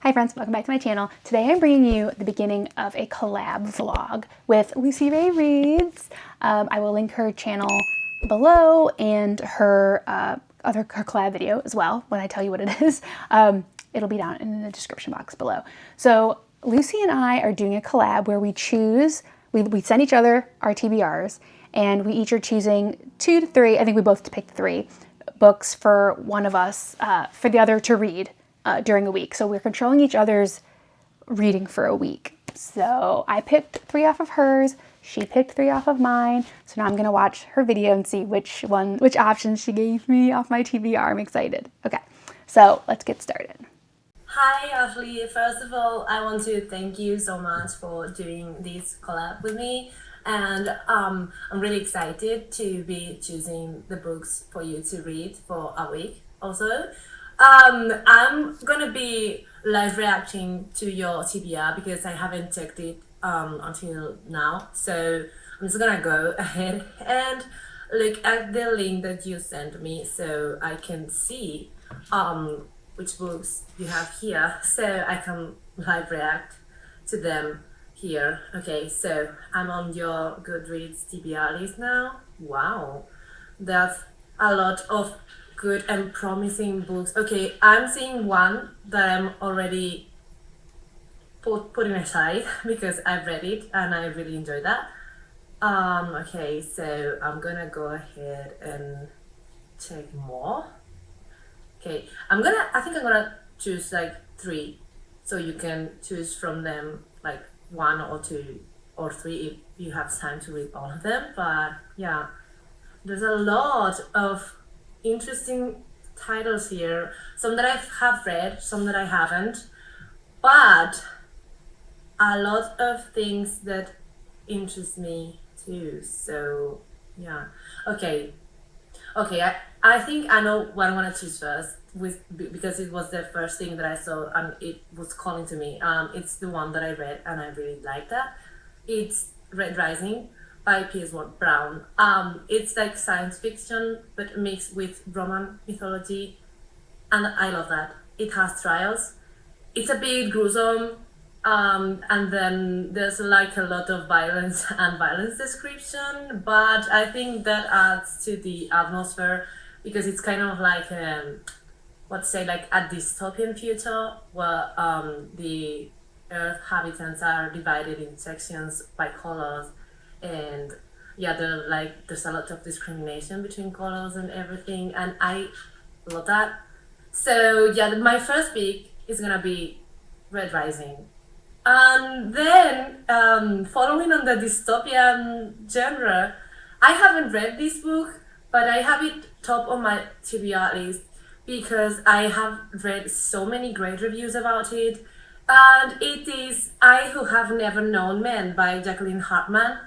Hi friends, welcome back to my channel. Today I'm bringing you the beginning of a collab vlog with Luci Reads. I will link her channel below and her her collab video as well when I tell you what it is. It'll be down in the description box below. So Luci and I are doing a collab where we choose, we send each other our TBRs and we each are choosing 2 to 3, I think we both picked 3 books for one of us, for the other to read during a week. So we're controlling each other's reading for a week. So I picked 3 off of hers, she picked 3 off of mine. So now I'm gonna watch her video and see which options she gave me off my TBR. I'm excited. Okay, so let's get started. Hi Ashley, first of all I want to thank you so much for doing this collab with me, and I'm really excited to be choosing the books for you to read for a week. Also, I'm gonna be live reacting to your TBR because I haven't checked it until now, so I'm just gonna go ahead and look at the link that you sent me so I can see which books you have here, so I can live react to them here. Okay, so I'm on your Goodreads TBR list now. Wow, that's a lot of good and promising books. Okay, I'm seeing one that I'm already putting aside because I've read it and I really enjoyed that. Okay, so I'm gonna go ahead and check more. Okay, I think I'm gonna choose like 3, so you can choose from them like 1 or 2 or 3 if you have time to read all of them. But yeah, there's a lot of interesting titles here, some that I have read, some that I haven't, but a lot of things that interest me too. So yeah, okay, I think I know what I want to choose first, because it was the first thing that I saw and it was calling to me. It's the one that I read and I really liked that. It's Red Rising by P.S. Brown. It's like science fiction but mixed with Roman mythology, and I love that. It has trials. It's a bit gruesome, and then there's like a lot of violence and violence description, but I think that adds to the atmosphere because it's kind of like let's say like a dystopian future where the earth habitants are divided in sections by colors, and yeah, there's a lot of discrimination between colors and everything, and I love that. So yeah, my first pick is gonna be Red Rising. And then, following on the dystopian genre, I haven't read this book, but I have it top on my TBR list because I have read so many great reviews about it. And it is I Who Have Never Known Men by Jacqueline Hartman.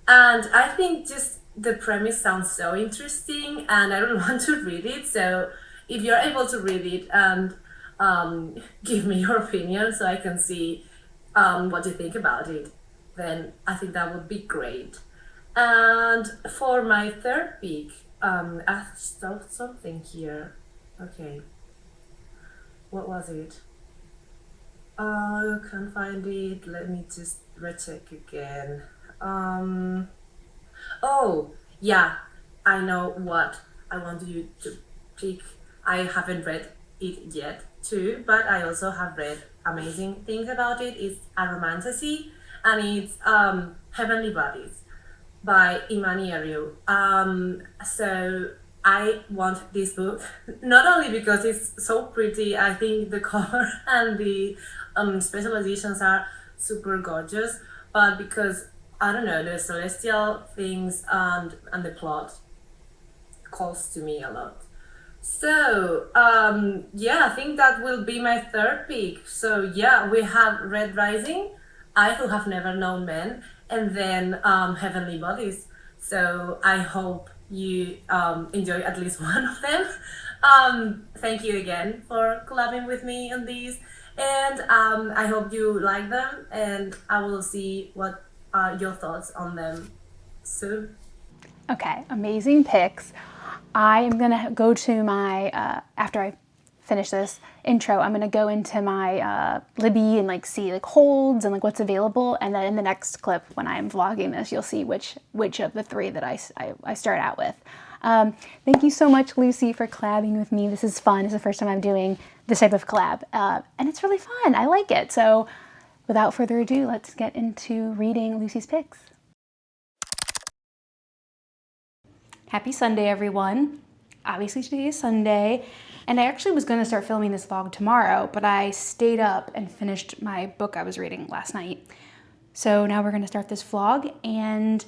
And I think just the premise sounds so interesting, and I don't want to read it. So if you're able to read it and give me your opinion so I can see what you think about it, then I think that would be great. And for my third pick, I saw something here. Okay, what was it? I can't find it. Let me just recheck again. Oh yeah, I know what I want you to pick. I haven't read it yet too, but I also have read amazing things about it. It's a romantasy, and it's Heavenly Bodies by Imani. So I want this book not only because it's so pretty. I think the cover and the special editions are super gorgeous, but because I don't know, the celestial things and the plot calls to me a lot. So yeah, I think that will be my third pick. So yeah, we have Red Rising, I Who Have Never Known Men, and then Heavenly Bodies. So I hope you enjoy at least one of them. Thank you again for collabing with me on these, and I hope you like them, and I will see what are your thoughts on them soon. Okay, amazing picks. I am gonna go to my, after I finish this intro, I'm gonna go into my Libby and like see like holds and like what's available, and then in the next clip when I'm vlogging this, you'll see which of the three that I start out with. Thank you so much, Luci, for collabing with me. This is fun. This is the first time I'm doing this type of collab, and it's really fun. I like it. So without further ado, let's get into reading Luci's picks. Happy Sunday, everyone. Obviously today is Sunday, and I actually was going to start filming this vlog tomorrow, but I stayed up and finished my book I was reading last night. So now we're going to start this vlog, and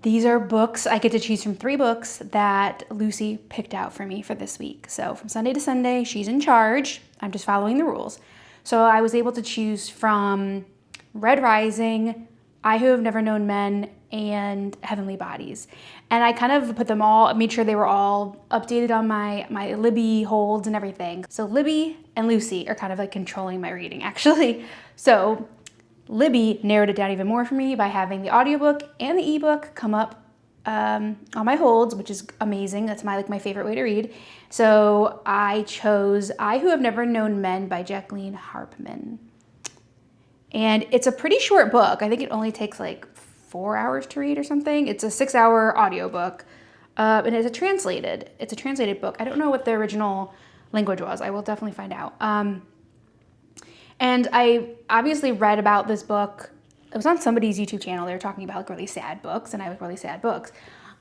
these are books. I get to choose from 3 books that Luci picked out for me for this week. So from Sunday to Sunday, she's in charge. I'm just following the rules. So I was able to choose from Red Rising, I Who Have Never Known Men, and Heavenly Bodies. And I kind of put them all, made sure they were all updated on my Libby holds and everything. So Libby and Luci are kind of like controlling my reading, actually. So Libby narrowed it down even more for me by having the audiobook and the ebook come up on my holds, which is amazing. That's my favorite way to read. So I chose I Who Have Never Known Men by Jacqueline Harpman. And it's a pretty short book. I think it only takes like 4 hours to read or something. It's a 6-hour audiobook. And it's a translated book. I don't know what the original language was. I will definitely find out. And I obviously read about this book. It was on somebody's YouTube channel. They were talking about like really sad books, and I like really sad books.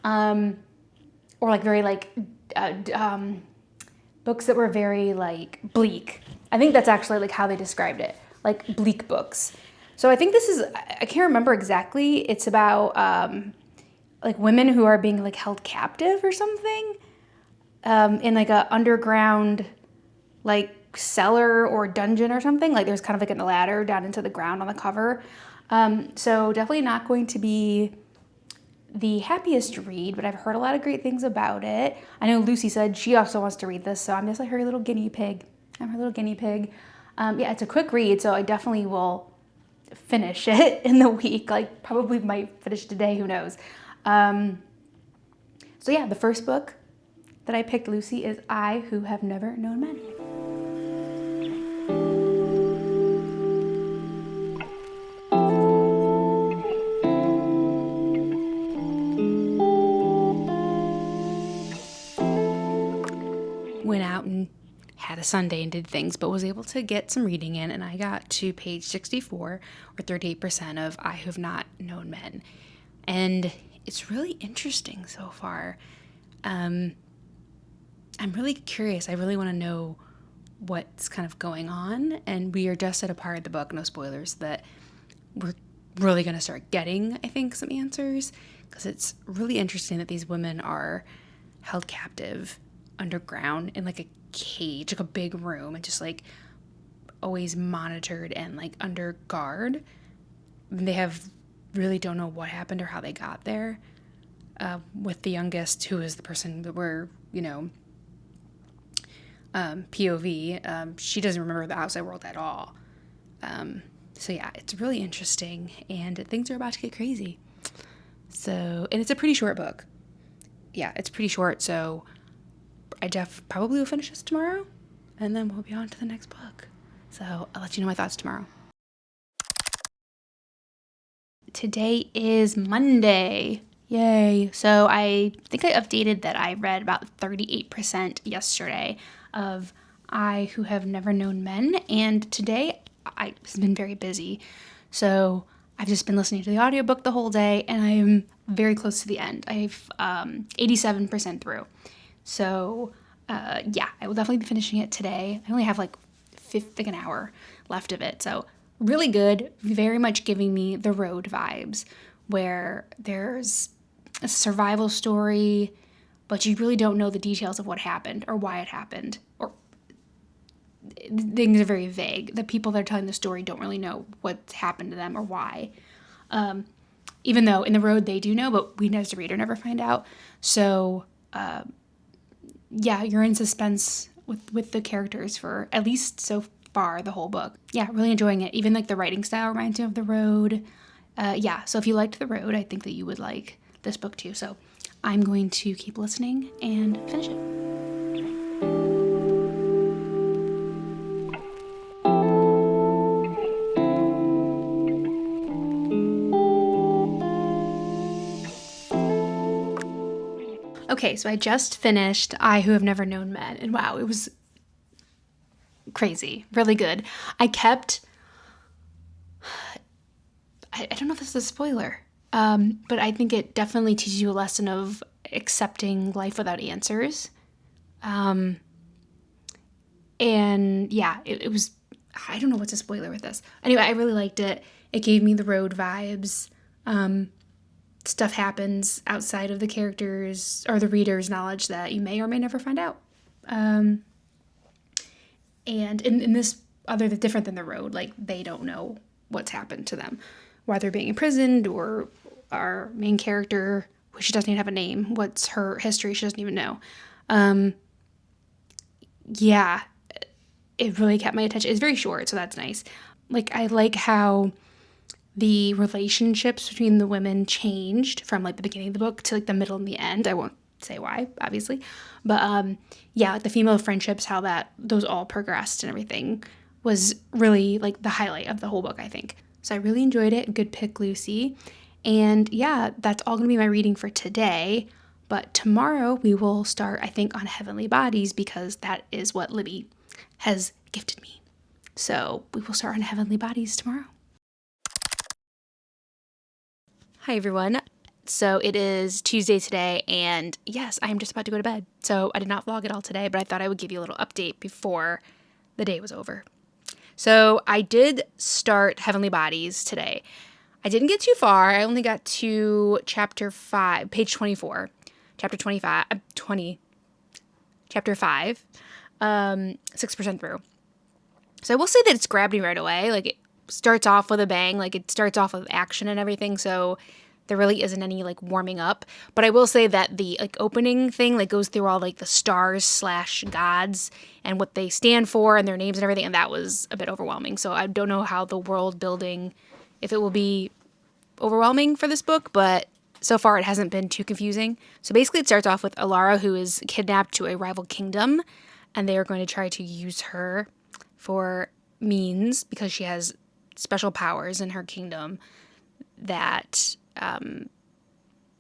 Or like very like books that were very like bleak. I think that's actually like how they described it, like bleak books. So I think this is, I can't remember exactly. It's about like women who are being like held captive or something in like a underground like cellar or dungeon or something. Like there's kind of like a ladder down into the ground on the cover. So definitely not going to be the happiest read, but I've heard a lot of great things about it. I know Luci said she also wants to read this, so I'm just like her little guinea pig. I'm her little guinea pig. Yeah, it's a quick read, so I definitely will finish it in the week. Like probably might finish today, who knows. So yeah, the first book that I picked, Luci, is I Who Have Never Known Men. Went out and had a Sunday and did things, but was able to get some reading in, and I got to page 64, or 38% of I Who Have Not Known Men. And it's really interesting so far. I'm really curious. I really want to know what's kind of going on, and we are just at a part of the book, no spoilers, that we're really going to start getting, I think, some answers, because it's really interesting that these women are held captive underground in like a cage, like a big room, and just like always monitored and like under guard. They have really don't know what happened or how they got there. With the youngest, who is the person that we're, POV, she doesn't remember the outside world at all. So yeah, it's really interesting, and things are about to get crazy. So, and it's a pretty short book. Yeah, it's pretty short, so I probably will finish this tomorrow, and then we'll be on to the next book. So I'll let you know my thoughts tomorrow. Today is Monday. Yay. So I think I updated that I read about 38% yesterday of I Who Have Never Known Men, and today I've been very busy. So I've just been listening to the audiobook the whole day, and I'm very close to the end. I've 87% through. So, yeah, I will definitely be finishing it today. I only have like an hour left of it. So really good, very much giving me The Road vibes, where there's a survival story, but you really don't know the details of what happened or why it happened. Or things are very vague. The people that are telling the story don't really know what's happened to them or why. Even though in The Road they do know, but we as the reader never find out. So, yeah, you're in suspense with the characters for at least so far the whole book. Yeah, really enjoying it. Even like the writing style reminds me of The Road. Yeah, so if you liked The Road, I think that you would like this book too. So I'm going to keep listening and finish it. Okay, so I just finished I Who Have Never Known Men, and wow, it was crazy, really good. I don't know if this is a spoiler, but I think it definitely teaches you a lesson of accepting life without answers. And yeah, it was, I don't know what's a spoiler with this. Anyway, I really liked it. It gave me the road vibes. Stuff happens outside of the characters or the reader's knowledge that you may or may never find out. And in this, other than different than the road, like they don't know what's happened to them, why they're being imprisoned, or our main character, who she doesn't even have a name, what's her history, she doesn't even know. Yeah, it really kept my attention. It's very short, so that's nice. Like, I like how the relationships between the women changed from like the beginning of the book to like the middle and the end. I won't say why, obviously, but yeah, like the female friendships, how those all progressed and everything was really like the highlight of the whole book, I think. So I really enjoyed it. Good pick, Luci. And yeah, that's all gonna be my reading for today. But tomorrow we will start, I think, on Heavenly Bodies, because that is what Libby has gifted me. So we will start on Heavenly Bodies tomorrow. Hi, everyone. So it is Tuesday today, and yes, I am just about to go to bed. So I did not vlog at all today, but I thought I would give you a little update before the day was over. So I did start Heavenly Bodies today. I didn't get too far. I only got to chapter 5, page 24, chapter 25, 20, chapter 5, 6% through. So I will say that it's grabbed me right away. Like, it starts off with a bang. Like, it starts off with action and everything. So there really isn't any like warming up. But I will say that the like opening thing like goes through all like the stars / gods and what they stand for and their names and everything. And that was a bit overwhelming. So I don't know how the world building, if it will be overwhelming for this book, but so far it hasn't been too confusing. So basically it starts off with Alara, who is kidnapped to a rival kingdom, and they are going to try to use her for means because she has special powers in her kingdom that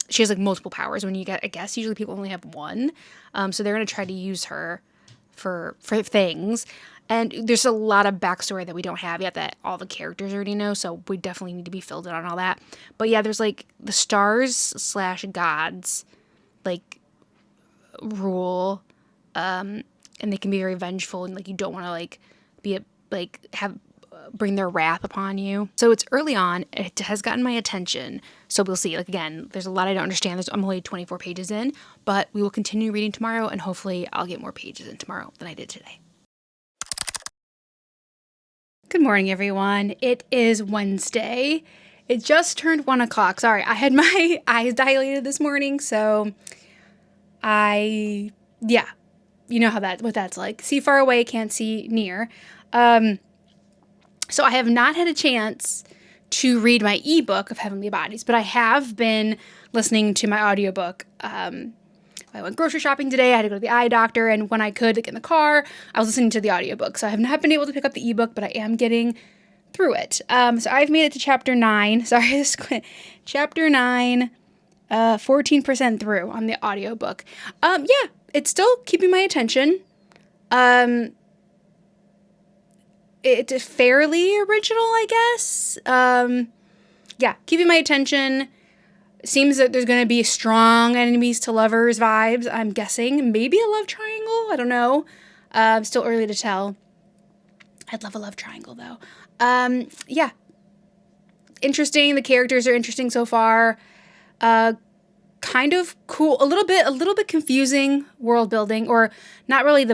she has like multiple powers. When you get a guess, usually people only have one. So they're going to try to use her for things. And there's a lot of backstory that we don't have yet that all the characters already know. So we definitely need to be filled in on all that. But yeah, there's like the stars / gods like rule. And they can be very vengeful, and like you don't want to like bring their wrath upon you. So it's early on. It has gotten my attention. So we'll see. Like, again, there's a lot I don't understand. I'm only 24 pages in, but we will continue reading tomorrow, and hopefully I'll get more pages in tomorrow than I did today. Good morning, everyone. It is Wednesday. It just turned 1 o'clock. Sorry, I had my eyes dilated this morning, so yeah, you know what that's like. See far away, can't see near. So I have not had a chance to read my ebook of Heavenly Bodies, but I have been listening to my audiobook. I went grocery shopping today. I had to go to the eye doctor, and when I could get in the car, I was listening to the audiobook. So I have not been able to pick up the ebook, but I am getting through it. So I've made it to chapter 9. Sorry, chapter 9, 14% through on the audiobook. Yeah, it's still keeping my attention. It's fairly original, I guess. Yeah, keeping my attention. Seems that there's going to be strong enemies to lovers vibes, I'm guessing. Maybe a love triangle? I don't know. Still early to tell. I'd love a love triangle, though. Yeah. Interesting. The characters are interesting so far. Kind of cool. A little bit confusing world building, or not really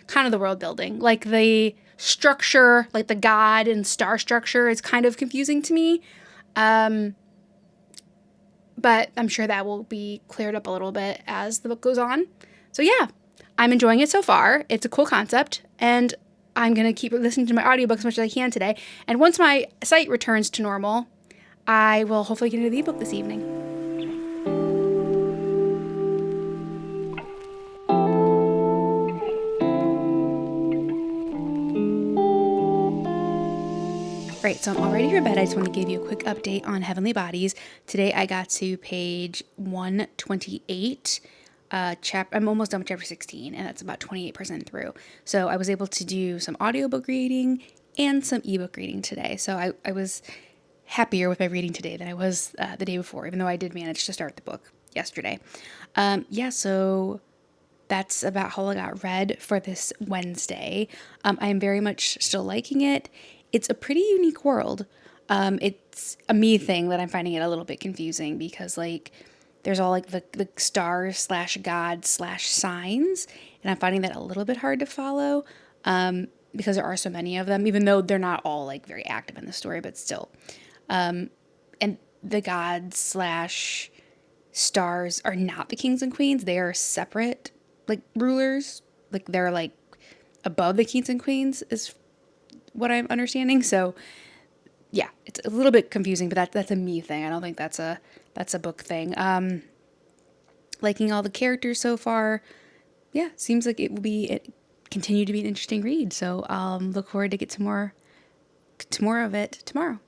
kind of the world building. Like the structure, like the god and star structure is kind of confusing to me. But I'm sure that will be cleared up a little bit as the book goes on. So yeah, I'm enjoying it so far. It's a cool concept, and I'm going to keep listening to my audiobook as much as I can today. And once my sight returns to normal, I will hopefully get into the ebook this evening. Right, so I'm all ready for bed. I just want to give you a quick update on Heavenly Bodies. Today I got to page 128. I'm almost done with chapter 16, and that's about 28% through. So I was able to do some audiobook reading and some ebook reading today. So I was happier with my reading today than I was the day before, even though I did manage to start the book yesterday. So that's about how I got read for this Wednesday. I am very much still liking it. It's a pretty unique world. It's a me thing that I'm finding it a little bit confusing because there's all the stars slash god slash signs, and I'm finding that a little bit hard to follow because there are so many of them, even though they're not all very active in the story, but still. And the gods slash stars are not the kings and queens. They are separate rulers. They're above the kings and queens is what I'm understanding. So yeah, it's a little bit confusing, but that's a me thing. I don't think that's a book thing. Liking all the characters so far. Yeah, seems like it continue to be an interesting read. So look forward to get to more of it tomorrow.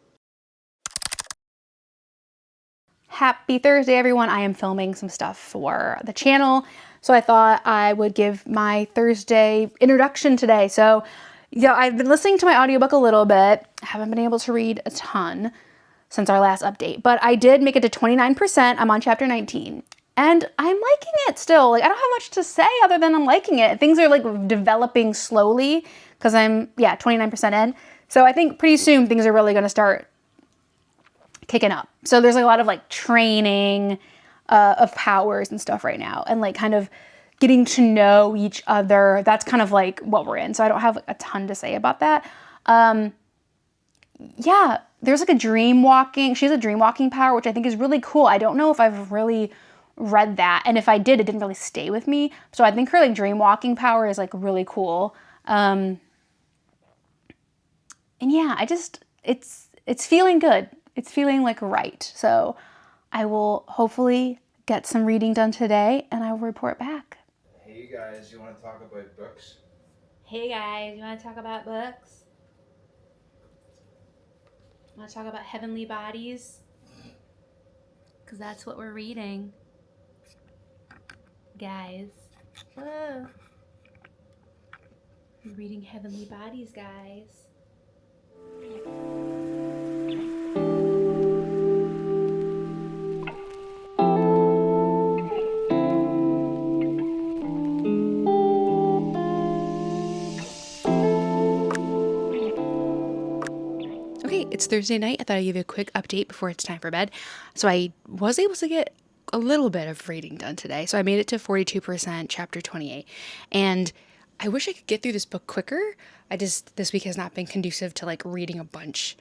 Happy Thursday, everyone. I am filming some stuff for the channel, so I thought I would give my Thursday introduction today. So yeah, I've been listening to my audiobook a little bit. I haven't been able to read a ton since our last update, but I did make it to 29%. I'm on chapter 19, and I'm liking it still. I don't have much to say other than I'm liking it. Things are developing slowly because I'm 29% in. So I think pretty soon things are really going to start kicking up. So there's a lot of training of powers and stuff right now, and kind of getting to know each other. That's kind of what we're in. So I don't have a ton to say about that. There's a dream walking. She has a dream walking power, which I think is really cool. I don't know if I've really read that, and if I did, it didn't really stay with me. So I think her dream walking power is really cool. And yeah, it's feeling good. It's feeling right. So I will hopefully get some reading done today, and I will report back. Hey guys, you want to talk about books? Hey guys, you want to talk about books? Want to talk about Heavenly Bodies? Because that's what we're reading. Guys. Whoa. We're reading Heavenly Bodies, guys. It's Thursday night. I thought I'd give you a quick update before it's time for bed. So I was able to get a little bit of reading done today. So I made it to 42%, chapter 28. And I wish I could get through this book quicker. This week has not been conducive to reading a bunch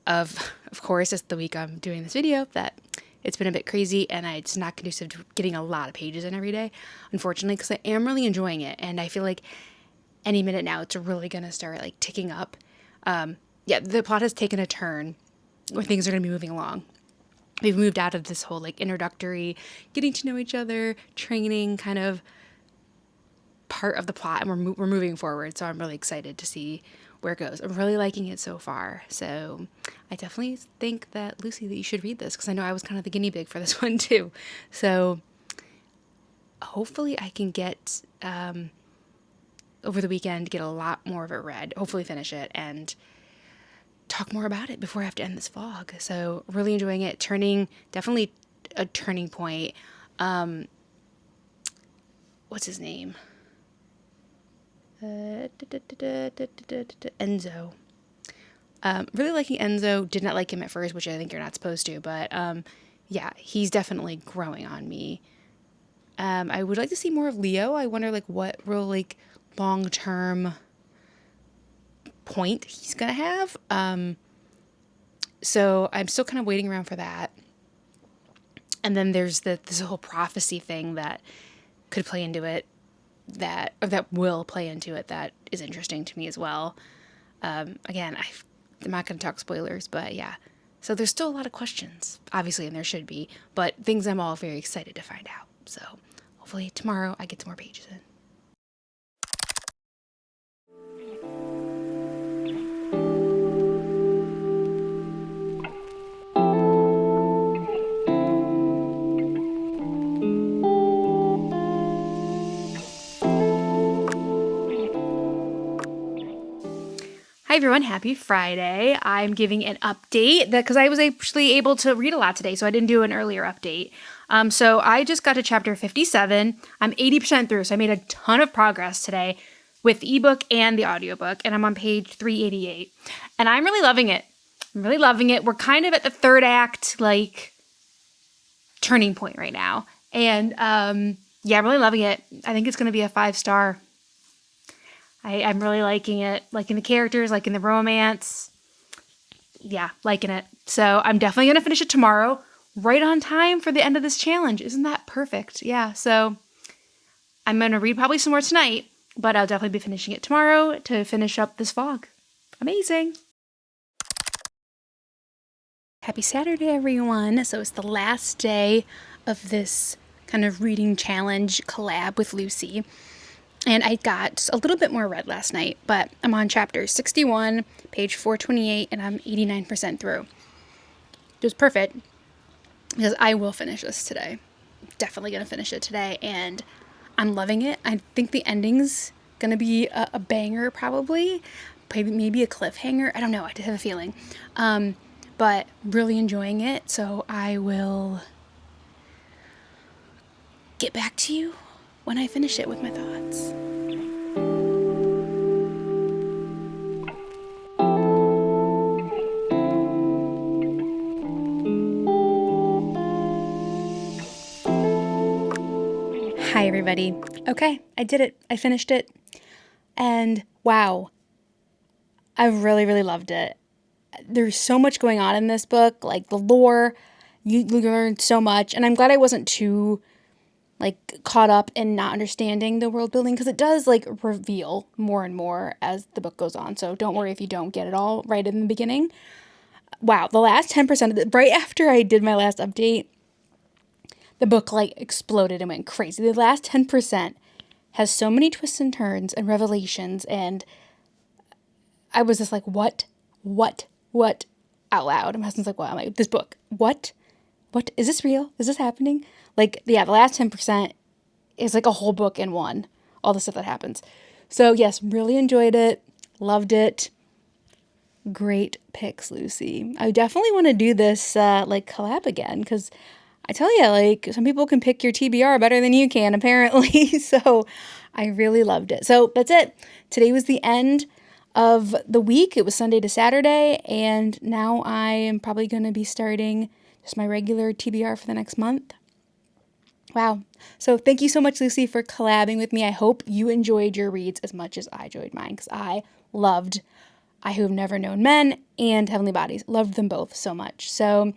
of course, it's the week I'm doing this video that it's been a bit crazy, and it's not conducive to getting a lot of pages in every day, unfortunately, because I am really enjoying it. And I feel like any minute now it's really going to start ticking up. The plot has taken a turn where things are going to be moving along. We've moved out of this whole introductory, getting to know each other, training kind of part of the plot, and we're moving forward. So I'm really excited to see where it goes. I'm really liking it so far. So I definitely think that, Lucy, that you should read this, because I know I was kind of the guinea pig for this one too. So hopefully I can get, over the weekend, get a lot more of it read, hopefully finish it, and talk more about it before I have to end this vlog. So really enjoying it. Definitely a turning point. What's his name? Enzo. Really liking Enzo. Did not like him at first, which I think you're not supposed to, but he's definitely growing on me. I would like to see more of Leo. I wonder what real long-term point he's gonna have. So I'm still kind of waiting around for that. And then there's this whole prophecy thing that could play into it, that will play into it, that is interesting to me as well. Again, I'm not going to talk spoilers, but yeah. So there's still a lot of questions, obviously, and there should be, but things I'm all very excited to find out. So hopefully tomorrow I get some more pages in. Hi everyone, happy Friday. I'm giving an update because I was actually able to read a lot today, so I didn't do an earlier update. So I just got to chapter 57. I'm 80% through, so I made a ton of progress today with the ebook and the audiobook, and I'm on page 388. And I'm really loving it. I'm really loving it. We're kind of at the third act, like, turning point right now. And yeah, I'm really loving it. I think it's going to be a 5-star. I'm really liking it, liking the characters, liking the romance. Yeah, liking it. So I'm definitely going to finish it tomorrow, right on time for the end of this challenge. Isn't that perfect? Yeah, so I'm going to read probably some more tonight, but I'll definitely be finishing it tomorrow to finish up this vlog. Amazing. Happy Saturday, everyone. So it's the last day of this kind of reading challenge collab with Luci. And I got a little bit more read last night, but I'm on chapter 61, page 428, and I'm 89% through. It was perfect because I will finish this today. Definitely going to finish it today, and I'm loving it. I think the ending's going to be a banger, probably. Maybe a cliffhanger. I don't know. I just have a feeling. But really enjoying it, so I will get back to you when I finish it with my thoughts. Hi, everybody. Okay, I did it. I finished it. And wow, I really, really loved it. There's so much going on in this book, like the lore. You learned so much, and I'm glad I wasn't too caught up in not understanding the world building, because it does reveal more and more as the book goes on. So don't worry if you don't get it all right in the beginning. Wow, the last 10% of it, right after I did my last update, the book exploded and went crazy. The last 10% has so many twists and turns and revelations, and I was just like, what out loud. My husband's like, what? I'm like, this book, what is this real? Is this happening? The last 10% is a whole book in one, all the stuff that happens. So yes, really enjoyed it. Loved it. Great picks, Luci. I definitely want to do this collab again, because I tell you, some people can pick your TBR better than you can, apparently. So I really loved it. So that's it. Today was the end of the week. It was Sunday to Saturday, and now I am probably going to be starting just my regular TBR for the next month. Wow. So thank you so much, Luci, for collabing with me. I hope you enjoyed your reads as much as I enjoyed mine, because I loved I Who Have Never Known Men and Heavenly Bodies. Loved them both so much. So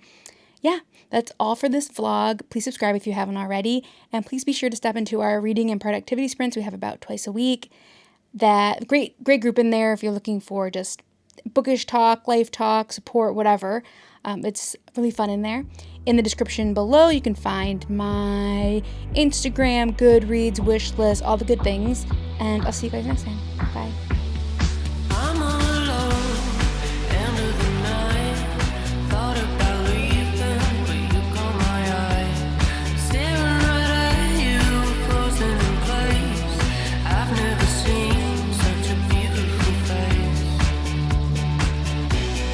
yeah, that's all for this vlog. Please subscribe if you haven't already, and please be sure to step into our reading and productivity sprints. We have about twice a week. That great group in there if you're looking for just bookish talk, life talk, support, whatever. It's really fun in there. In the description below, you can find my Instagram, Goodreads, wish list, all the good things. And I'll see you guys next time. Bye.